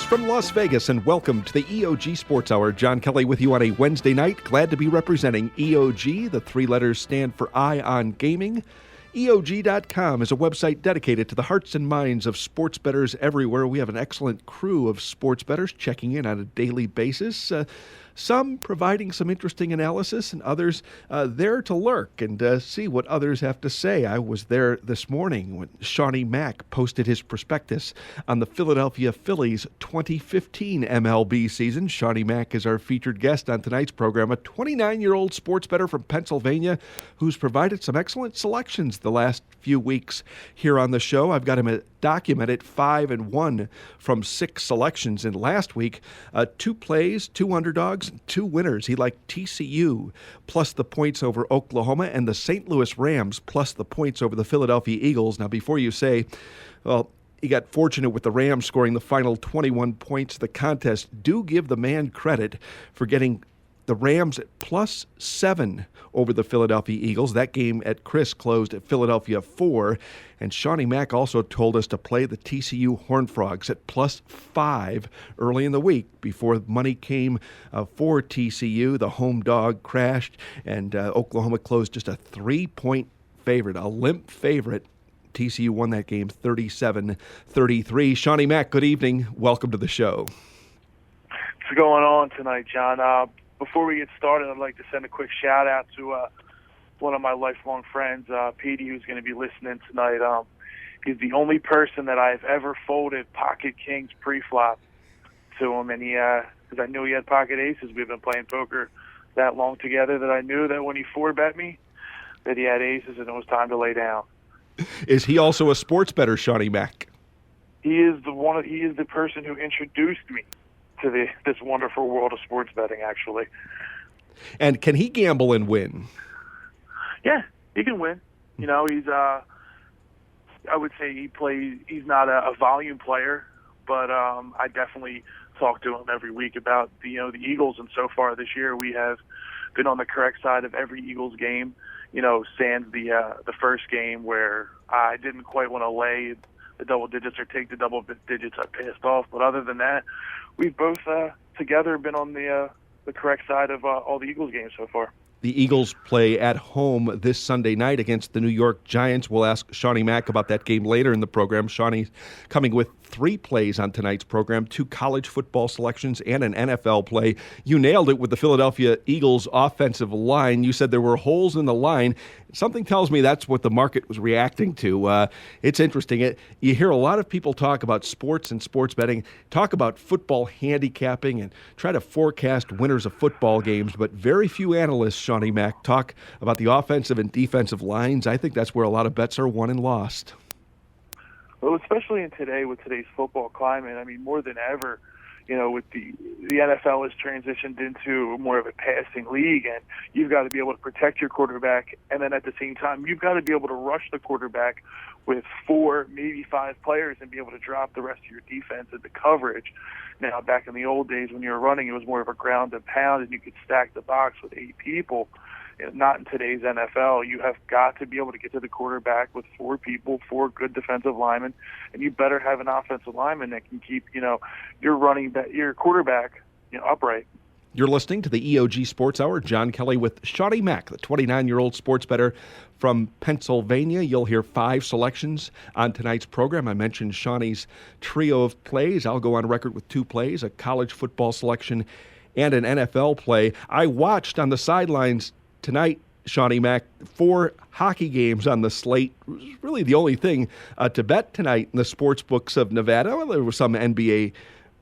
from Las Vegas, and welcome to the EOG Sports Hour. John Kelly with you on a Wednesday night. Glad to be representing EOG. The three letters stand for Eye on Gaming. EOG.com is a website dedicated to the hearts and minds of sports bettors everywhere. We have an excellent crew of sports bettors checking in on a daily basis. Some providing some interesting analysis, and others there to lurk and see what others have to say. I was there this morning when Seanie Mac posted his prospectus on the Philadelphia Phillies 2015 MLB season. Seanie Mac is our featured guest on tonight's program, a 29-year-old sports bettor from Pennsylvania who's provided some excellent selections the last few weeks here on the show. I've got him documented 5-1 from 6 selections in last week. 2 plays, 2 underdogs, 2 winners. He liked TCU plus the points over Oklahoma and the St. Louis Rams plus the points over the Philadelphia Eagles. Now, before you say, well, he got fortunate with the Rams scoring the final 21 points of the contest, do give the man credit for getting the Rams at +7 over the Philadelphia Eagles. That game at Chris closed at Philadelphia 4. And Seanie Mac also told us to play the TCU Horned Frogs at +5 early in the week before money came for TCU. The home dog crashed, and Oklahoma closed just a 3-point favorite, a limp favorite. TCU won that game 37-33. Seanie Mac, good evening. Welcome to the show. What's going on tonight, John? Before we get started, I'd like to send a quick shout-out to one of my lifelong friends, Petey, who's going to be listening tonight. He's the only person that I've ever folded Pocket Kings pre-flop to him, and because I knew he had Pocket Aces. We've been playing poker that long together that I knew that when he 4-bet me, that he had aces and it was time to lay down. Is he also a sports bettor, Seanie Mac? He is the person who introduced me to this wonderful world of sports betting, actually. And can he gamble and win? Yeah, he can win. You know, he's I would say he's not a volume player, but I definitely talk to him every week about the Eagles, and so far this year we have been on the correct side of every Eagles game. You know, sans the first game where I didn't quite want to lay the double digits or take the double digits. I passed off, but other than that, we've both together been on the correct side of all the Eagles games so far. The Eagles play at home this Sunday night against the New York Giants. We'll ask Seanie Mac about that game later in the program. Seanie's coming with 3 plays on tonight's program, 2 college football selections and an NFL play. You nailed it with the Philadelphia Eagles offensive line. You said there were holes in the line. Something tells me that's what the market was reacting to. It's interesting. You hear a lot of people talk about sports and sports betting, talk about football handicapping and try to forecast winners of football games, but very few analysts, Seanie Mac, talk about the offensive and defensive lines. I think that's where a lot of bets are won and lost. Well, especially with today's football climate, I mean, more than ever, with the NFL has transitioned into more of a passing league, and you've got to be able to protect your quarterback, and then at the same time, you've got to be able to rush the quarterback with 4, maybe 5 players and be able to drop the rest of your defense into coverage. Now, back in the old days when you were running, it was more of a ground and pound, and you could stack the box with 8 people. Not in today's NFL. You have got to be able to get to the quarterback with 4 people, 4 good defensive linemen, and you better have an offensive lineman that can keep, your quarterback, upright. You're listening to the EOG Sports Hour. John Kelly with Seanie Mac, the 29-year-old sports bettor from Pennsylvania. You'll hear 5 selections on tonight's program. I mentioned Seanie's trio of plays. I'll go on record with 2 plays, a college football selection and an NFL play. I watched on the sidelines tonight, Seanie Mac, 4 hockey games on the slate. It was really the only thing to bet tonight in the sports books of Nevada. Well, there was some NBA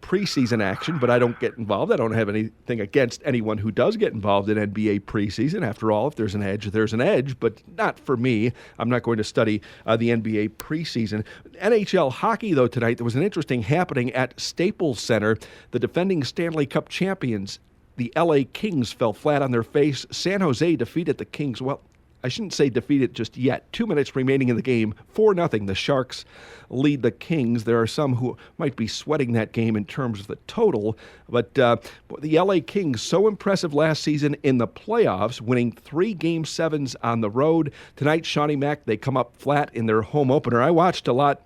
preseason action, but I don't get involved. I don't have anything against anyone who does get involved in NBA preseason. After all, if there's an edge, there's an edge, but not for me. I'm not going to study the NBA preseason. NHL hockey, though, tonight, there was an interesting happening at Staples Center. The defending Stanley Cup champions, the LA Kings, fell flat on their face. San Jose defeated the Kings. Well, I shouldn't say defeated just yet. 2 minutes remaining in the game, 4-0. The Sharks lead the Kings. There are some who might be sweating that game in terms of the total, but the LA Kings, so impressive last season in the playoffs, winning 3 Game 7s on the road. Tonight, Seanie Mac, they come up flat in their home opener. I watched a lot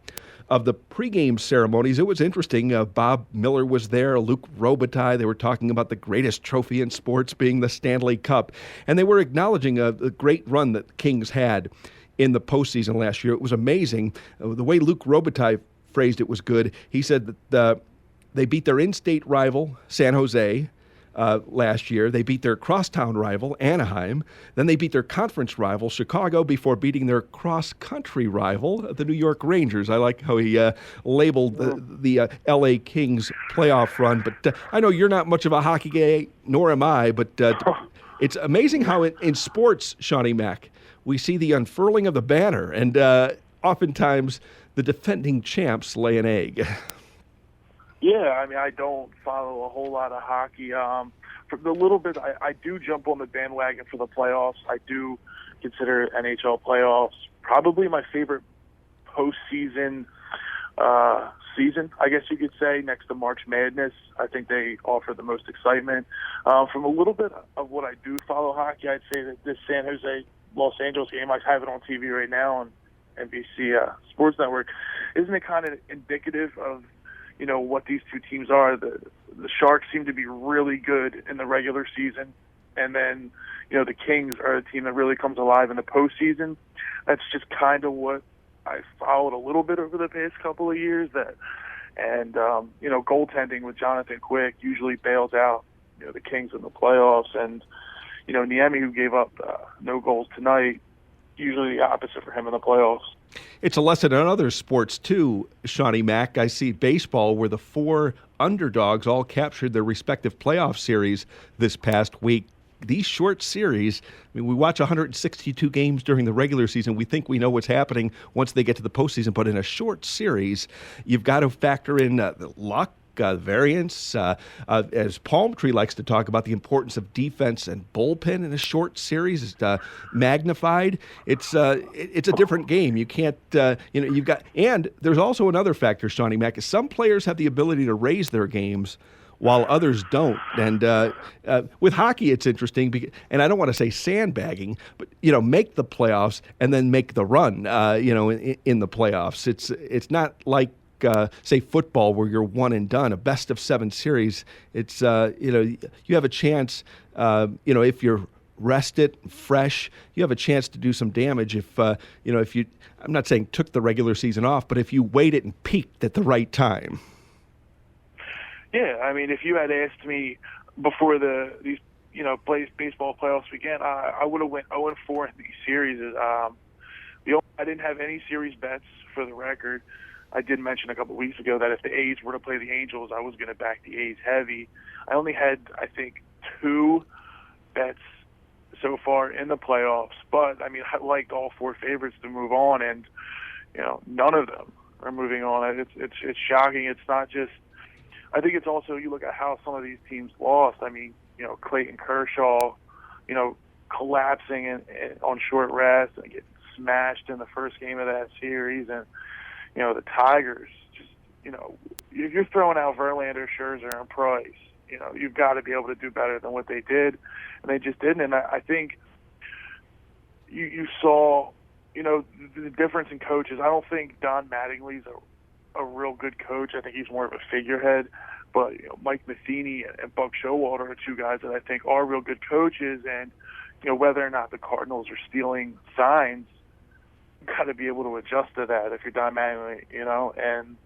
of the pregame ceremonies, it was interesting. Bob Miller was there, Luke Robitaille. They were talking about the greatest trophy in sports being the Stanley Cup. And they were acknowledging a great run that Kings had in the postseason last year. It was amazing. The way Luke Robitaille phrased it was good. He said that they beat their in-state rival, San Jose, last year. They beat their crosstown rival, Anaheim. Then they beat their conference rival, Chicago, before beating their cross-country rival, the New York Rangers. I like how he labeled the L.A. Kings playoff run. But I know you're not much of a hockey guy, nor am I, but it's amazing how in sports, Seanie Mac, we see the unfurling of the banner, and oftentimes the defending champs lay an egg. Yeah, I mean, I don't follow a whole lot of hockey. For the little bit I do jump on the bandwagon for the playoffs. I do consider NHL playoffs probably my favorite postseason season, I guess you could say, next to March Madness. I think they offer the most excitement. From a little bit of what I do follow hockey, I'd say that this San Jose Los Angeles game, I have it on TV right now on NBC Sports Network. Isn't it kind of indicative of what these two teams are? The Sharks seem to be really good in the regular season, and then the Kings are a team that really comes alive in the postseason. That's just kind of what I followed a little bit over the past couple of years. Goaltending with Jonathan Quick usually bails out the Kings in the playoffs, and Niemi, who gave up no goals tonight, usually the opposite for him in the playoffs. It's a lesson in other sports, too, Seanie Mac. I see baseball where the four underdogs all captured their respective playoff series this past week. These short series, we watch 162 games during the regular season. We think we know what's happening once they get to the postseason. But in a short series, you've got to factor in the luck, variance. As Palmtree likes to talk about, the importance of defense and bullpen in a short series is magnified. It's a different game. You can't, you've got, and there's also another factor, Seanie Mac, is some players have the ability to raise their games while others don't. And with hockey, it's interesting, and I don't want to say sandbagging, but make the playoffs and then make the run. In the playoffs, it's not like say football where you're one and done. A best of 7 series. It's you have a chance. If you're rested, fresh, you have a chance to do some damage. If you, I'm not saying took the regular season off, but if you waited and peaked at the right time. Yeah, I mean, if you had asked me before these baseball playoffs began, I would have went 0-4 in these series. I didn't have any series bets for the record. I did mention a couple of weeks ago that if the A's were to play the Angels, I was going to back the A's heavy. I only had, I think, 2 bets so far in the playoffs, but I mean, I liked all 4 favorites to move on, and none of them are moving on. It's shocking. It's not just. I think it's also, you look at how some of these teams lost. I mean, Clayton Kershaw, collapsing on short rest and getting smashed in the first game of that series, and the Tigers, just, if you're throwing out Verlander, Scherzer, and Price, you've got to be able to do better than what they did, and they just didn't. And I think you saw, the difference in coaches. I don't think Don Mattingly's a real good coach. I think he's more of a figurehead. But Mike Matheny and Buck Showalter are 2 guys that I think are real good coaches, and whether or not the Cardinals are stealing signs, got to be able to adjust to that if you're Don Mattingly, and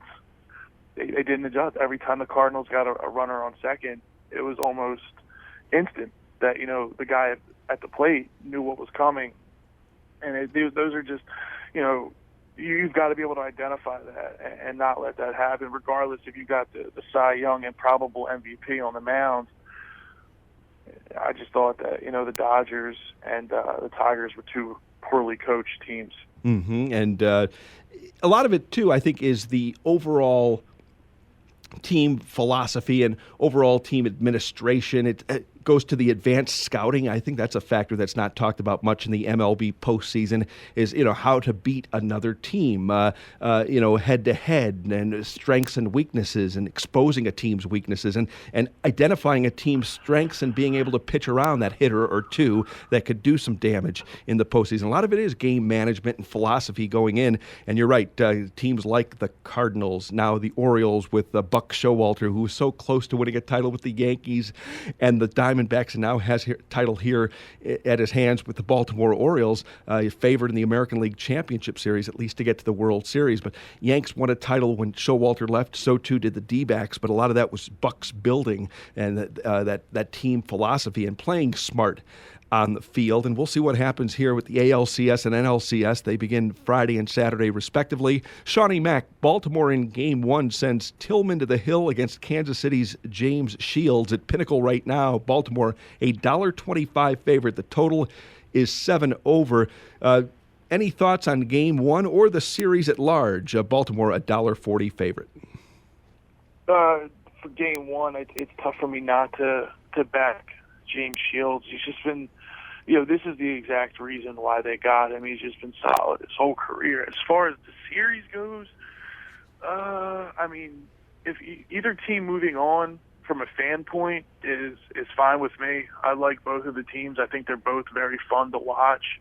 they didn't adjust. Every time the Cardinals got a runner on second, it was almost instant that, the guy at the plate knew what was coming. And those are just, you've got to be able to identify that and not let that happen, regardless if you got the Cy Young and probable MVP on the mound. I just thought that, the Dodgers and the Tigers were 2 poorly coached teams. Mm-hmm. And a lot of it, too, I think, is the overall team philosophy and overall team administration. goes to the advanced scouting. I think that's a factor that's not talked about much in the MLB postseason, is, how to beat another team, head to head, and strengths and weaknesses, and exposing a team's weaknesses, and identifying a team's strengths and being able to pitch around that hitter or two that could do some damage in the postseason. A lot of it is game management and philosophy going in. And you're right, teams like the Cardinals, now the Orioles with Buck Showalter, who was so close to winning a title with the Yankees, and the Diamondbacks, and now has a title here at his hands with the Baltimore Orioles, favored in the American League Championship Series, at least to get to the World Series. But Yanks won a title when Showalter left, so too did the D-backs, but a lot of that was Buck's building and that team philosophy and playing smart on the field. And we'll see what happens here with the ALCS and NLCS. They begin Friday and Saturday, respectively. Seanie Mac, Baltimore in Game 1 sends Tillman to the hill against Kansas City's James Shields at Pinnacle right now. Baltimore, a $1.25 favorite. The total is 7 over. Any thoughts on Game 1 or the series at large? Baltimore, a $1.40 favorite. For Game 1, it's tough for me not to back James Shields. He's just been, this is the exact reason why they got him. He's just been solid his whole career. As far as the series goes, if either team moving on from a fan point is fine with me. I like both of the teams. I think they're both very fun to watch.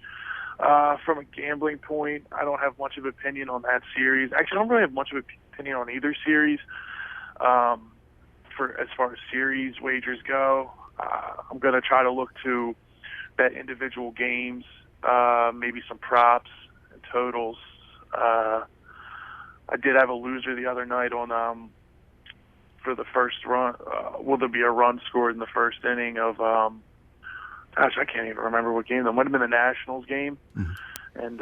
From a gambling point, I don't have much of an opinion on that series. Actually, I don't really have much of an opinion on either series. For as far as series wagers go, I'm going to try to look to bet individual games, maybe some props and totals. I did have a loser the other night on for the first run. Will there be a run scored in the first inning of? I can't even remember what game. That might have been the Nationals game, and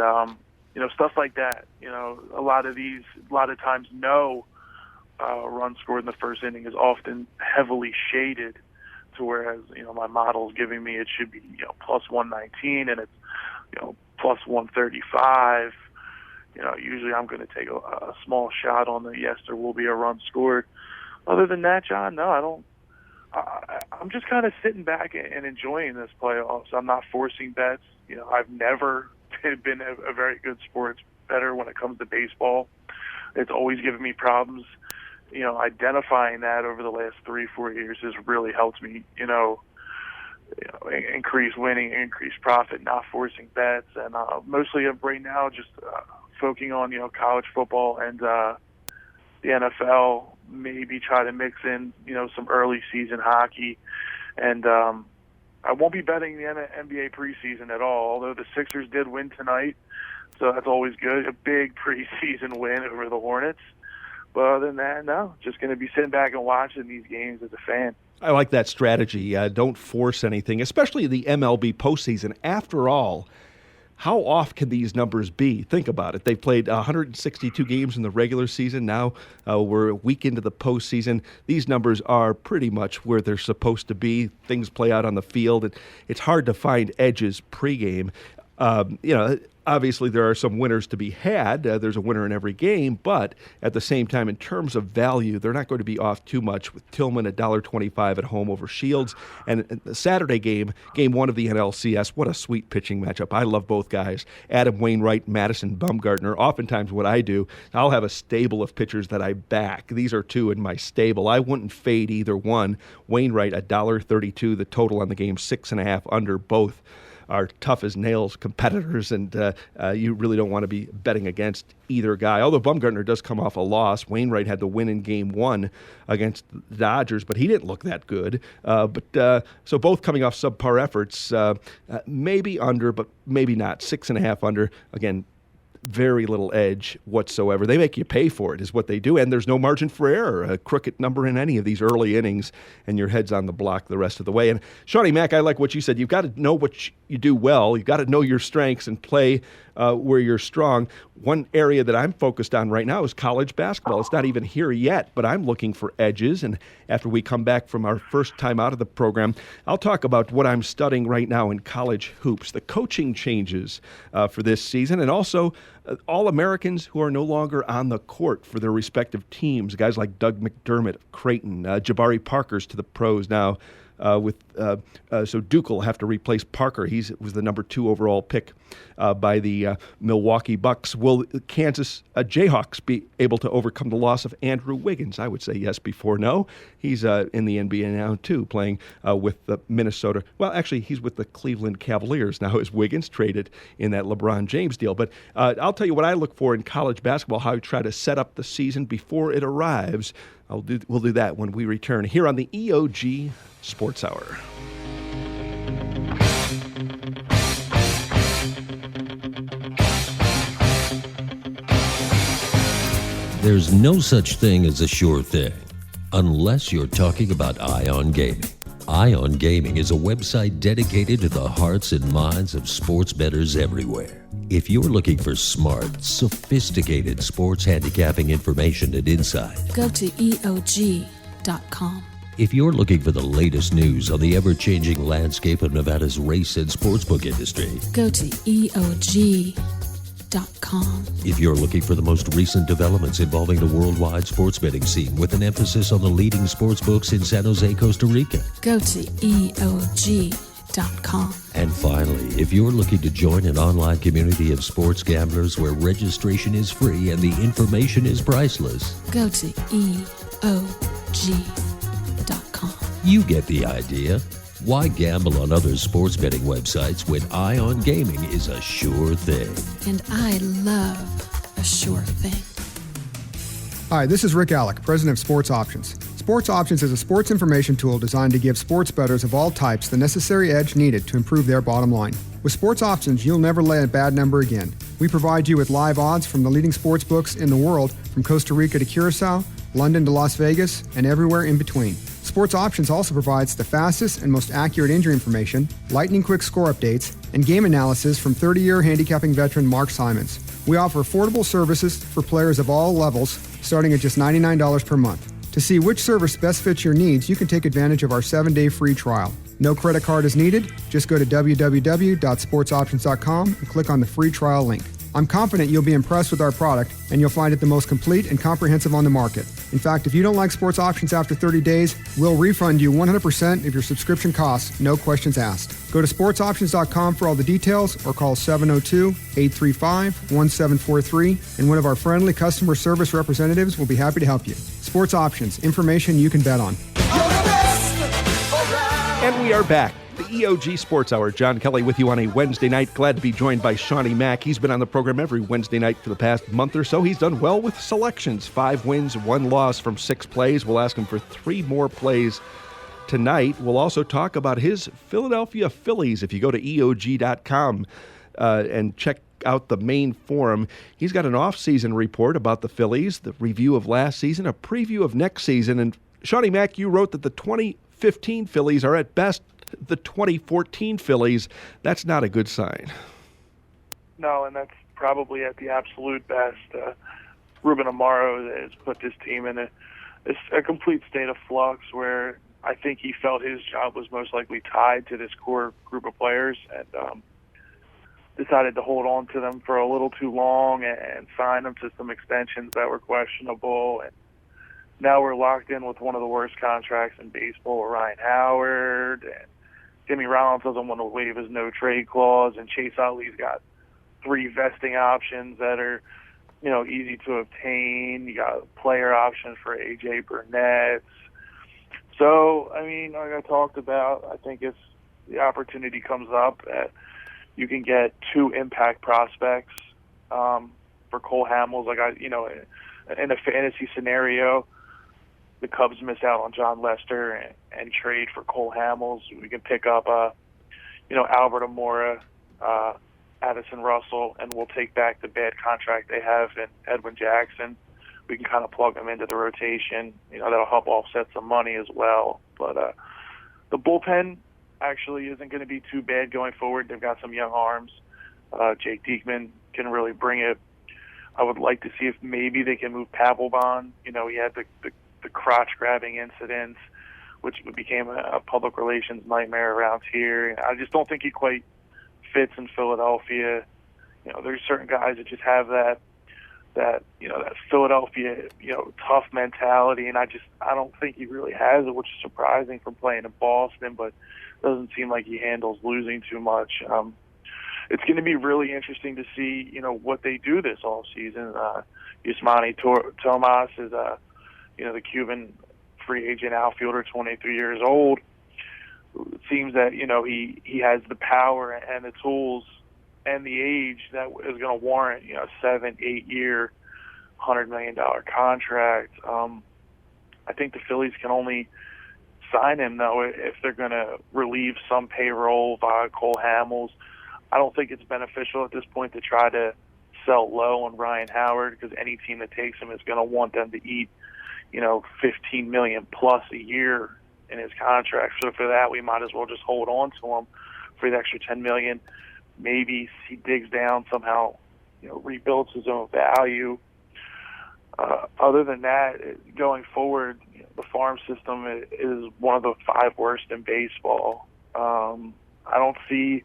stuff like that. A lot of times, no run scored in the first inning is often heavily shaded. To whereas my model's giving me it should be plus 119 and it's plus 135. Usually I'm going to take a small shot on the yes, there will be a run scored. Other than that, John, no, I don't. I'm just kind of sitting back and enjoying this playoffs. I'm not forcing bets. I've never been a very good sports bettor when it comes to baseball. It's always given me problems. Identifying that over the last 3-4 years has really helped me, increase winning, increase profit, not forcing bets, and mostly right now just focusing on, college football and the NFL, maybe try to mix in, some early season hockey. And I won't be betting the NBA preseason at all, although the Sixers did win tonight, so that's always good. A big preseason win over the Hornets. But other than that, no, just going to be sitting back and watching these games as a fan. I like that strategy. Don't force anything, especially the MLB postseason. After all, how off can these numbers be? Think about it. They've played 162 games in the regular season. Now we're a week into the postseason. These numbers are pretty much where they're supposed to be. Things play out on the field. It's hard to find edges pregame. Obviously, there are some winners to be had. There's a winner in every game, but at the same time, in terms of value, they're not going to be off too much with Tillman $1.25 at home over Shields. And the Saturday game, Game 1 of the NLCS, what a sweet pitching matchup. I love both guys. Adam Wainwright, Madison Bumgarner. Oftentimes what I do, I'll have a stable of pitchers that I back. These are two in my stable. I wouldn't fade either one. Wainwright, $1.32. The total on the game, 6.5 under. Both are tough as nails competitors, and you really don't want to be betting against either guy. Although Bumgarner does come off a loss. Wainwright had the win in Game 1 against the Dodgers, but he didn't look that good. So both coming off subpar efforts, maybe under, but maybe not. 6.5 under. Again, very little edge whatsoever. They make you pay for it is what they do, and there's no margin for error. A crooked number in any of these early innings, and your head's on the block the rest of the way. And Seanie Mac, I like what you said. You've got to know what you do well. You've got to know your strengths and play where you're strong. One area that I'm focused on right now is college basketball. It's not even here yet, but I'm looking for edges. And after we come back from our first time out of the program, I'll talk about what I'm studying right now in college hoops, the coaching changes for this season, and also All-Americans who are no longer on the court for their respective teams. Guys like Doug McDermott of Creighton, Jabari Parker's to the pros now So Duke will have to replace Parker. He was the number 2 overall pick by the Milwaukee Bucks. Will Kansas Jayhawks be able to overcome the loss of Andrew Wiggins? I would say yes before no. He's in the NBA now, too, playing with the Minnesota. Well, actually, he's with the Cleveland Cavaliers now as Wiggins traded in that LeBron James deal. But I'll tell you what I look for in college basketball, how I try to set up the season before it arrives. We'll do that when we return here on the EOG Sports Hour. There's no such thing as a sure thing, unless you're talking about Ion Gaming. Ion Gaming is a website dedicated to the hearts and minds of sports bettors everywhere. If you're looking for smart, sophisticated sports handicapping information and insight, go to EOG.com. If you're looking for the latest news on the ever-changing landscape of Nevada's race and sportsbook industry, go to EOG.com. If you're looking for the most recent developments involving the worldwide sports betting scene with an emphasis on the leading sports books in San Jose, Costa Rica, go to EOG.com. And finally, if you're looking to join an online community of sports gamblers where registration is free and the information is priceless, go to EOG.com. You get the idea. Why gamble on other sports betting websites when Ion Gaming is a sure thing? And I love a sure thing. Hi, this is Rick Alec, president of Sports Options. Sports Options is a sports information tool designed to give sports bettors of all types the necessary edge needed to improve their bottom line. With Sports Options, you'll never lay a bad number again. We provide you with live odds from the leading sports books in the world, from Costa Rica to Curacao, London to Las Vegas, and everywhere in between. Sports Options also provides the fastest and most accurate injury information, lightning-quick score updates, and game analysis from 30-year handicapping veteran Mark Simons. We offer affordable services for players of all levels, starting at just $99 per month. To see which service best fits your needs, you can take advantage of our 7-day free trial. No credit card is needed. Just go to www.sportsoptions.com and click on the free trial link. I'm confident you'll be impressed with our product, and you'll find it the most complete and comprehensive on the market. In fact, if you don't like Sports Options after 30 days, we'll refund you 100% of your subscription costs, no questions asked. Go to sportsoptions.com for all the details or call 702-835-1743, and one of our friendly customer service representatives will be happy to help you. Sports Options, information you can bet on. And we are back. The EOG Sports Hour. John Kelly with you on a Wednesday night. Glad to be joined by Seanie Mac. He's been on the program every Wednesday night for the past month or so. He's done well with selections. 5 wins, 1 loss from 6 plays. We'll ask him for 3 more plays tonight. We'll also talk about his Philadelphia Phillies. If you go to EOG.com and check out the main forum, he's got an off-season report about the Phillies, the review of last season, a preview of next season. And Seanie Mac, you wrote that the 2015 Phillies are at best the 2014 Phillies. That's not a good sign. No, and that's probably at the absolute best. Ruben Amaro has put this team in a complete state of flux where I think he felt his job was most likely tied to this core group of players, and decided to hold on to them for a little too long and sign them to some extensions that were questionable. And now we're locked in with one of the worst contracts in baseball with Ryan Howard, and Jimmy Rollins doesn't want to waive his no-trade clause, and Chase Utley's got 3 vesting options that are, easy to obtain. You got a player option for A.J. Burnett. So, like I talked about, I think if the opportunity comes up that you can get 2 impact prospects for Cole Hamels, in a fantasy scenario, the Cubs miss out on John Lester and trade for Cole Hamels. We can pick up, Albert Amora, Addison Russell, and we'll take back the bad contract they have in Edwin Jackson. We can kind of plug them into the rotation. That'll help offset some money as well. But the bullpen actually isn't going to be too bad going forward. They've got some young arms. Jake Diekman can really bring it. I would like to see if maybe they can move Papelbon. He had the crotch-grabbing incidents, which became a public relations nightmare around here. I just don't think he quite fits in Philadelphia. There's certain guys that just have that that Philadelphia, tough mentality, and I don't think he really has it, which is surprising from playing in Boston, but doesn't seem like he handles losing too much. It's going to be really interesting to see, what they do this all season. Yasmani Tomas is, the Cuban free agent outfielder, 23 years old. It seems that, he has the power and the tools and the age that is going to warrant, 7-8 year, $100 million contract. I think the Phillies can only sign him, though, if they're going to relieve some payroll via Cole Hamels. I don't think it's beneficial at this point to try to sell low on Ryan Howard, because any team that takes him is going to want them to eat, $15 million plus a year in his contract. So for that, we might as well just hold on to him for the extra $10 million. Maybe he digs down somehow, rebuilds his own value. Other than that, going forward, the farm system is one of the 5 worst in baseball. I don't see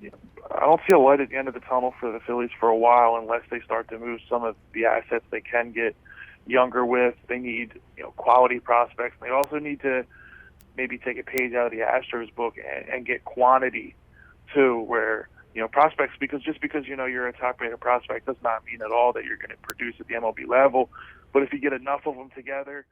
a light at the end of the tunnel for the Phillies for a while, unless they start to move some of the assets they can get younger with. They need quality prospects. They also need to maybe take a page out of the Astros book and get quantity too, where prospects, because you're a top-rated prospect does not mean at all that you're going to produce at the MLB level. But if you get enough of them together,